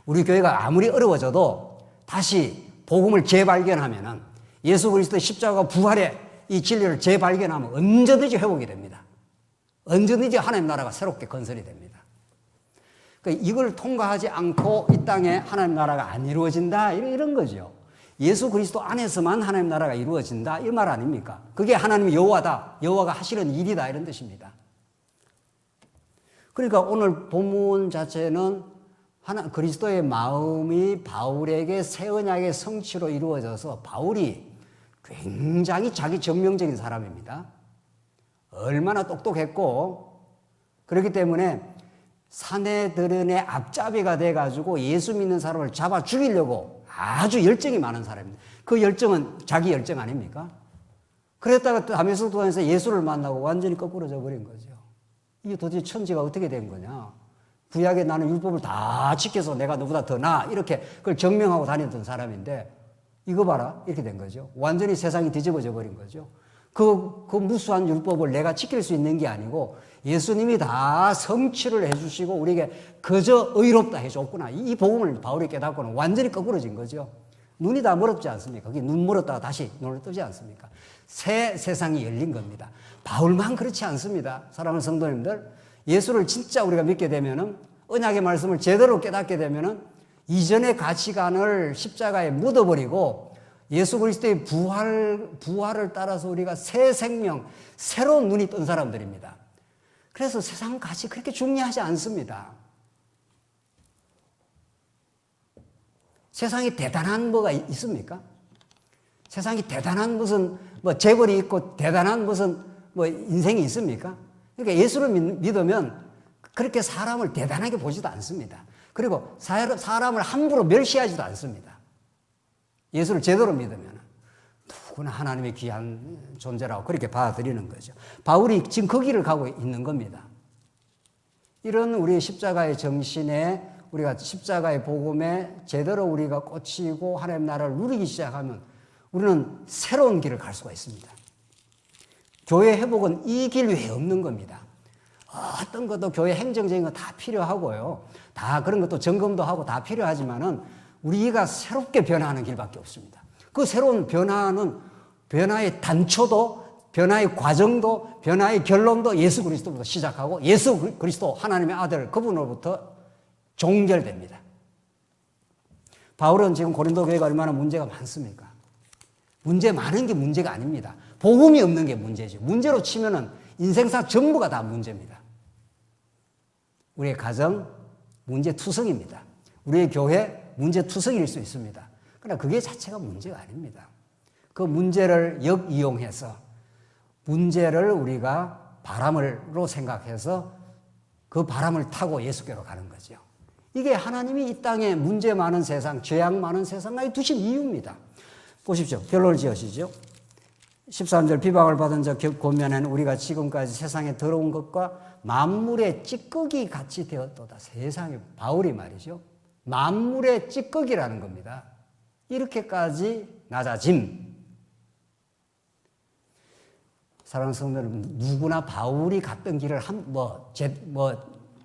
우리 교회가 아무리 어려워져도 다시 복음을 재발견하면은, 예수 그리스도의 십자가 부활의 이 진리를 재발견하면 언제든지 회복이 됩니다. 언제든지 하나님 나라가 새롭게 건설이 됩니다. 그러니까 이걸 통과하지 않고 이 땅에 하나님 나라가 안 이루어진다, 이런 거죠. 예수 그리스도 안에서만 하나님 나라가 이루어진다, 이 말 아닙니까? 그게 하나님의 여호와다, 여호와가 하시는 일이다, 이런 뜻입니다. 그러니까 오늘 본문 자체는 그리스도의 마음이 바울에게 새 언약의 성취로 이루어져서, 바울이 굉장히 자기 전명적인 사람입니다. 얼마나 똑똑했고, 그렇기 때문에 사내들은의 앞잡이가 돼가지고 예수 믿는 사람을 잡아 죽이려고 아주 열정이 많은 사람입니다. 그 열정은 자기 열정 아닙니까? 그랬다가 다메섹 도상에서 예수를 만나고 완전히 거꾸로져 버린 거죠. 이게 도대체 천지가 어떻게 된 거냐? 구약에 나는 율법을 다 지켜서 내가 너보다 더 나아, 이렇게 그걸 증명하고 다녔던 사람인데, 이거 봐라, 이렇게 된 거죠. 완전히 세상이 뒤집어져 버린 거죠. 그 무수한 율법을 내가 지킬 수 있는 게 아니고 예수님이 다 성취를 해주시고 우리에게 그저 의롭다 해줬구나, 이 복음을 바울이 깨닫고는 완전히 거꾸로진 거죠. 눈이 다 멀었지 않습니까? 그게 눈 멀었다가 다시 눈을 뜨지 않습니까? 새 세상이 열린 겁니다. 바울만 그렇지 않습니다. 사랑하는 성도님들, 예수를 진짜 우리가 믿게 되면은, 언약의 말씀을 제대로 깨닫게 되면은 이전의 가치관을 십자가에 묻어버리고 예수 그리스도의 부활을 따라서 우리가 새 생명, 새로운 눈이 뜬 사람들입니다. 그래서 세상 가치 그렇게 중요하지 않습니다. 세상에 대단한 뭐가 있습니까? 세상에 대단한 무슨 재벌이 있고 대단한 무슨 인생이 있습니까? 그러니까 예수를 믿으면 그렇게 사람을 대단하게 보지도 않습니다. 그리고 사람을 함부로 멸시하지도 않습니다. 예수를 제대로 믿으면 누구나 하나님의 귀한 존재라고 그렇게 받아들이는 거죠. 바울이 지금 그 길을 가고 있는 겁니다. 이런 우리의 십자가의 정신에, 우리가 십자가의 복음에 제대로 우리가 꽂히고 하나님 나라를 누리기 시작하면 우리는 새로운 길을 갈 수가 있습니다. 교회 회복은 이 길 외에 없는 겁니다. 어떤 것도 교회 행정적인 거 다 필요하고요. 다 그런 것도 점검도 하고 다 필요하지만은 우리가 새롭게 변화하는 길밖에 없습니다. 그 새로운 변화는, 변화의 단초도, 변화의 과정도, 변화의 결론도 예수 그리스도부터 시작하고 예수 그리스도 하나님의 아들 그분으로부터 종결됩니다. 바울은 지금 고린도 교회가 얼마나 문제가 많습니까? 문제 많은 게 문제가 아닙니다. 복음이 없는 게 문제죠. 문제로 치면은 인생사 전부가 다 문제입니다. 우리의 가정 문제투성입니다. 우리의 교회 문제투성일 수 있습니다. 그러나 그게 자체가 문제가 아닙니다. 그 문제를 역이용해서 문제를 우리가 바람으로 생각해서 그 바람을 타고 예수께로 가는 거죠. 이게 하나님이 이 땅에 문제 많은 세상, 죄악 많은 세상에 두신 이유입니다. 보십시오. 결론을 지으시죠. 13절 비방을 받은 자 고면에는 우리가 지금까지 세상에 들어온 것과 만물의 찌꺼기 같이 되었도다. 세상에 바울이 말이죠. 만물의 찌꺼기라는 겁니다. 이렇게까지 낮아짐. 사랑하는 성도는 누구나 바울이 갔던 길을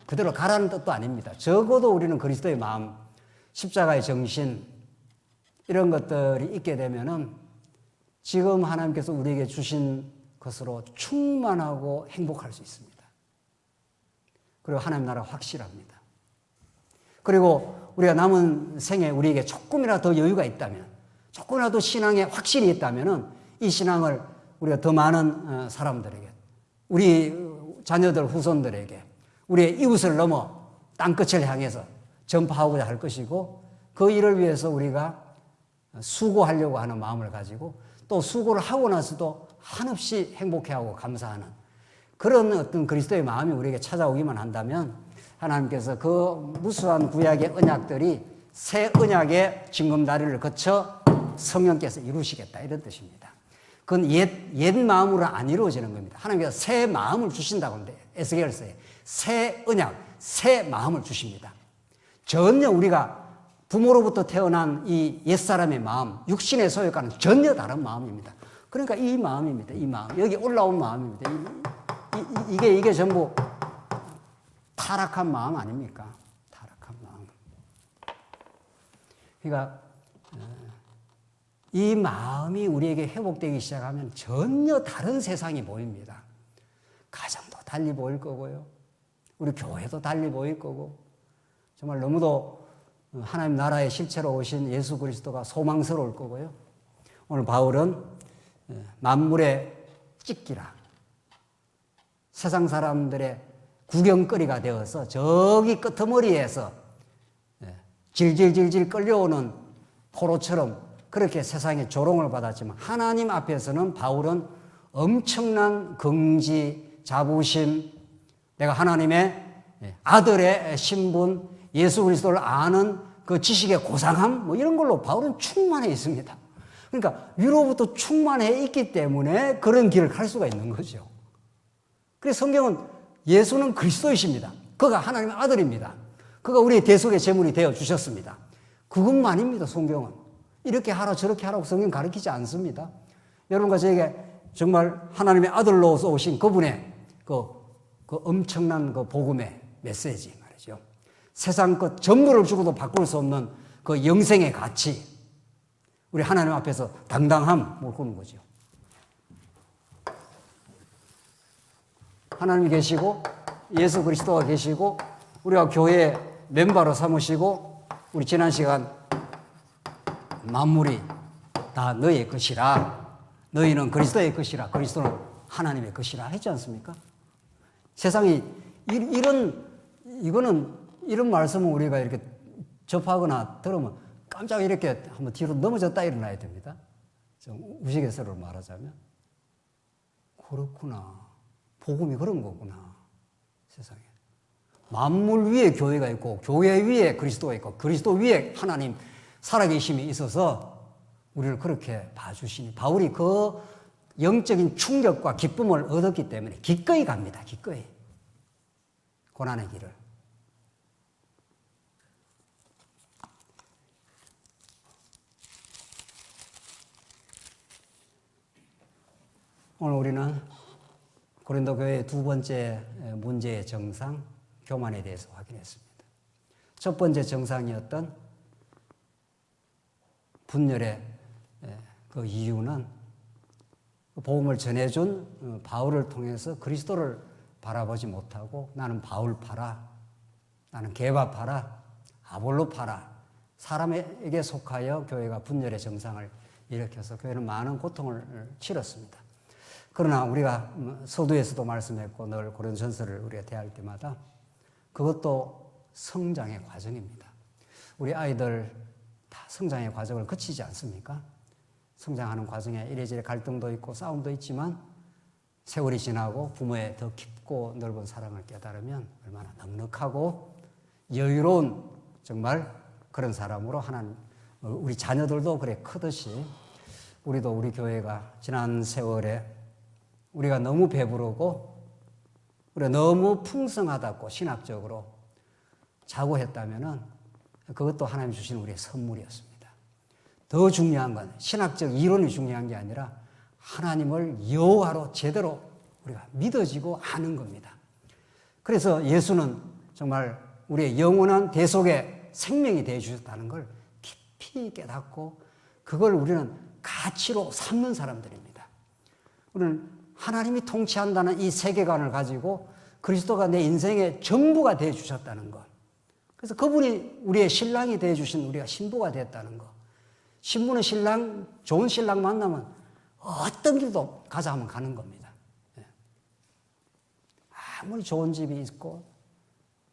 그대로 가라는 뜻도 아닙니다. 적어도 우리는 그리스도의 마음, 십자가의 정신 이런 것들이 있게 되면은 지금 하나님께서 우리에게 주신 것으로 충만하고 행복할 수 있습니다. 그리고 하나님 나라 확실합니다. 그리고 우리가 남은 생에 우리에게 조금이라도 더 여유가 있다면, 조금이라도 신앙에 확신이 있다면 이 신앙을 우리가 더 많은 사람들에게, 우리 자녀들, 후손들에게, 우리의 이웃을 넘어 땅끝을 향해서 전파하고자 할 것이고, 그 일을 위해서 우리가 수고하려고 하는 마음을 가지고 또 수고를 하고 나서도 한없이 행복해하고 감사하는 그런 어떤 그리스도의 마음이 우리에게 찾아오기만 한다면 하나님께서 그 무수한 구약의 언약들이 새 언약의 징검다리를 거쳐 성령께서 이루시겠다 이런 뜻입니다. 그건 옛 마음으로 안 이루어지는 겁니다. 하나님께서 새 마음을 주신다고 합니다. 에스겔서에 새 언약, 새 마음을 주십니다. 전혀 우리가 부모로부터 태어난 이 옛사람의 마음, 육신의 소욕과는 전혀 다른 마음입니다. 그러니까 이 마음입니다. 이 마음. 여기 올라온 마음입니다. 이게 전부 타락한 마음 아닙니까? 타락한 마음. 그러니까 이 마음이 우리에게 회복되기 시작하면 전혀 다른 세상이 보입니다. 가정도 달리 보일 거고요. 우리 교회도 달리 보일 거고 정말 너무도 하나님 나라의 실체로 오신 예수 그리스도가 소망스러울 거고요. 오늘 바울은 만물의 찢기라. 세상 사람들의 구경거리가 되어서 저기 끄트머리에서 질질질질 끌려오는 포로처럼 그렇게 세상에 조롱을 받았지만 하나님 앞에서는 바울은 엄청난 긍지, 자부심, 내가 하나님의 아들의 신분, 예수 그리스도를 아는 그 지식의 고상함 뭐 이런 걸로 바울은 충만해 있습니다. 그러니까 위로부터 충만해 있기 때문에 그런 길을 갈 수가 있는 거죠. 그래서 성경은 예수는 그리스도이십니다. 그가 하나님의 아들입니다. 그가 우리의 대속의 제물이 되어 주셨습니다. 그것만입니다. 성경은. 이렇게 하라 저렇게 하라고 성경 가르치지 않습니다. 여러분과 저에게 정말 하나님의 아들로서 오신 그분의 그 엄청난 그 복음의 메시지 말이죠. 세상 것 전부를 주고도 바꿀 수 없는 그 영생의 가치, 우리 하나님 앞에서 당당함을 꾸는 거죠. 하나님이 계시고 예수 그리스도가 계시고 우리가 교회 멤버로 삼으시고 우리 지난 시간 만물이 다 너의 것이라, 너희는 그리스도의 것이라, 그리스도는 하나님의 것이라 했지 않습니까? 세상이 이런 말씀을 우리가 이렇게 접하거나 들으면 깜짝 이렇게 한번 뒤로 넘어졌다 일어나야 됩니다. 좀 우스갯소리로 말하자면. 그렇구나. 복음이 그런 거구나. 세상에. 만물 위에 교회가 있고 교회 위에 그리스도가 있고 그리스도 위에 하나님 살아계심이 있어서 우리를 그렇게 봐주시니 바울이 그 영적인 충격과 기쁨을 얻었기 때문에 기꺼이 갑니다. 기꺼이. 고난의 길을. 오늘 우리는 고린도 교회의 두 번째 문제의 정상, 교만에 대해서 확인했습니다. 첫 번째 정상이었던 분열의 그 이유는 복음을 전해준 바울을 통해서 그리스도를 바라보지 못하고 나는 바울파라, 나는 게바파라, 아볼로파라, 사람에게 속하여 교회가 분열의 정상을 일으켜서 교회는 많은 고통을 치렀습니다. 그러나 우리가 서두에서도 말씀했고 늘 고린도전서를 우리가 대할 때마다 그것도 성장의 과정입니다. 우리 아이들 다 성장의 과정을 거치지 않습니까? 성장하는 과정에 이래저래 갈등도 있고 싸움도 있지만 세월이 지나고 부모의 더 깊고 넓은 사랑을 깨달으면 얼마나 넉넉하고 여유로운 정말 그런 사람으로 하나님, 우리 자녀들도 그래 크듯이 우리도 우리 교회가 지난 세월에 우리가 너무 배부르고 우리가 너무 풍성하다고 신학적으로 자고했다면은 그것도 하나님 주신 우리의 선물이었습니다. 더 중요한 건 신학적 이론이 중요한 게 아니라 하나님을 여호와로 제대로 우리가 믿어지고 아는 겁니다. 그래서 예수는 정말 우리의 영원한 대속의 생명이 되어 주셨다는 걸 깊이 깨닫고 그걸 우리는 가치로 삼는 사람들입니다. 우리는 하나님이 통치한다는 이 세계관을 가지고 그리스도가 내 인생의 전부가 되어 주셨다는 것. 그래서 그분이 우리의 신랑이 되어 주신 우리가 신부가 됐다는 것. 신부는 신랑, 좋은 신랑 만나면 어떤 길도 가자 하면 가는 겁니다. 아무리 좋은 집이 있고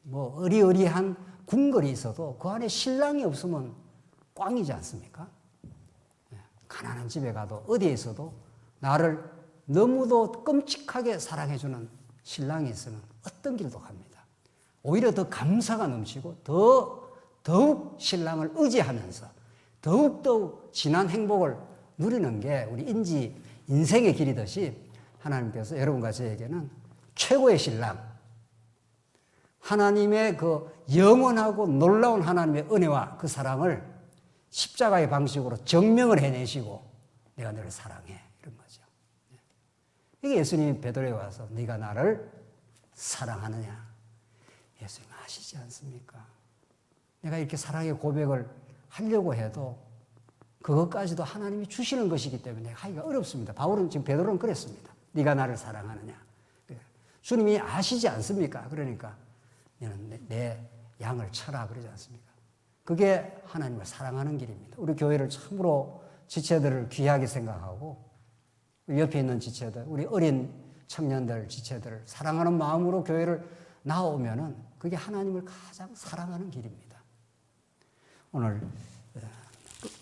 뭐 어리어리한 궁궐이 있어도 그 안에 신랑이 없으면 꽝이지 않습니까? 가난한 집에 가도 어디에 있어도 나를 너무도 끔찍하게 사랑해주는 신랑이 있으면 어떤 길도 갑니다. 오히려 더 감사가 넘치고 더욱 신랑을 의지하면서 더욱 진한 행복을 누리는 게 우리 인생의 길이듯이 하나님께서 여러분과 저에게는 최고의 신랑, 하나님의 그 영원하고 놀라운 하나님의 은혜와 그 사랑을 십자가의 방식으로 증명을 해내시고 내가 너를 사랑해 이런 거죠. 이게 예수님이 베드로에 와서 네가 나를 사랑하느냐. 예수님 아시지 않습니까? 내가 이렇게 사랑의 고백을 하려고 해도 그것까지도 하나님이 주시는 것이기 때문에 하기가 어렵습니다. 바울은 지금 베드로는 그랬습니다. 네가 나를 사랑하느냐. 주님이 아시지 않습니까? 그러니까 너는 내 양을 쳐라 그러지 않습니까? 그게 하나님을 사랑하는 길입니다. 우리 교회를 참으로 지체들을 귀하게 생각하고 옆에 있는 지체들, 우리 어린 청년들, 지체들을 사랑하는 마음으로 교회를 나오면은 그게 하나님을 가장 사랑하는 길입니다. 오늘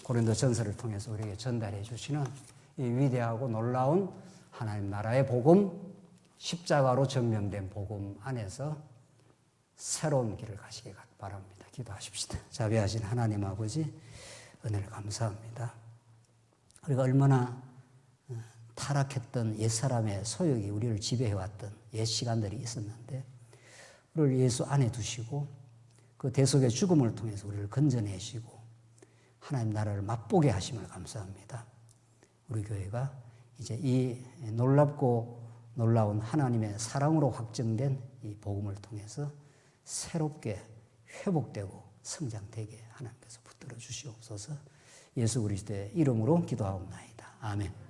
고린도 전서를 통해서 우리에게 전달해 주시는 이 위대하고 놀라운 하나님 나라의 복음, 십자가로 증명된 복음 안에서 새로운 길을 가시기 바랍니다. 기도하십시다. 자비하신 하나님 아버지, 은혜를 감사합니다. 우리가 얼마나 타락했던 옛사람의 소욕이 우리를 지배해왔던 옛 시간들이 있었는데 우리를 예수 안에 두시고 그 대속의 죽음을 통해서 우리를 건져내시고 하나님 나라를 맛보게 하심을 감사합니다. 우리 교회가 이제 이 놀랍고 놀라운 하나님의 사랑으로 확정된 이 복음을 통해서 새롭게 회복되고 성장되게 하나님께서 붙들어 주시옵소서. 예수 그리스도의 이름으로 기도하옵나이다. 아멘.